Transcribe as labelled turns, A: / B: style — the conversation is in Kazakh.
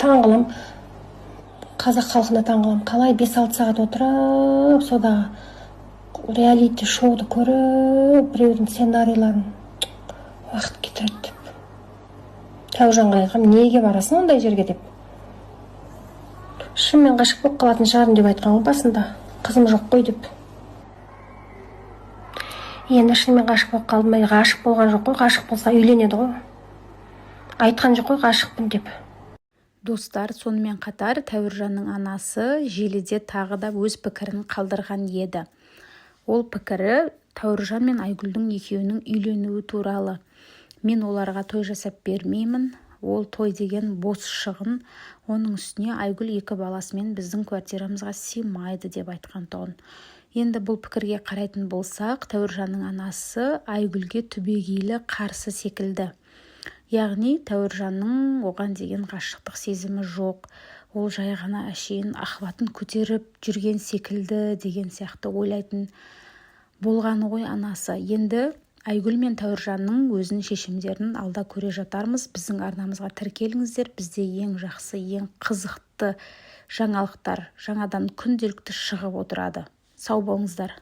A: таң қалам, қазақ халқына таң қалам, қалай 5-6 сағат отырып содағы реалити шоуды көріп, біреудің сценарийларын уақыт кетіреді деп. Тәужанға айтқам, неге барасың ондай жерге деп. Шынымен ғашық болып қалатын шығармын деп айтқан ғой басында, қызым жоқ қой деп. Енді шынымен ғашық болып қалдым ба? Ғашық болған жоқ қой, ғашық болса үйленеді ғой. Айтқан жоқ қой ғашықпын деп.
B: Достар, сонымен қатар Тәуіржанның анасы желіде тағы да өз пікірін қалдырған еді. Ол пікірі Тәуіржан мен Айгүлдің екеуінің үйленуі туралы. Мен оларға той жасап бермеймін. Ол той деген бос шығын. Оның үстіне Айгүл 2 баласымен біздің квартирамызға сыймайды деп айтқан тұғын. Енді бұл пікірге қарайтын болсақ, Тәуіржанның анасы Айгүлге түбегейлі қарсы секілді. Яғни Тәуіржанның оған деген ғашықтық сезімі жоқ. Ол жай ғана әшейін ахватын көтеріп жүрген секілді деген сияқты ойлайтын болғаны ғой анасы. Енді Айгүл мен Тәуіржанның өзінің шешімдерін алда көре жатармыз. Біздің арнамызға тіркеліңіздер. Бізде ең жақсы, ең қызықты жаңалықтар жаңадан күнделікті шығып отырады. Сау болыңыздар.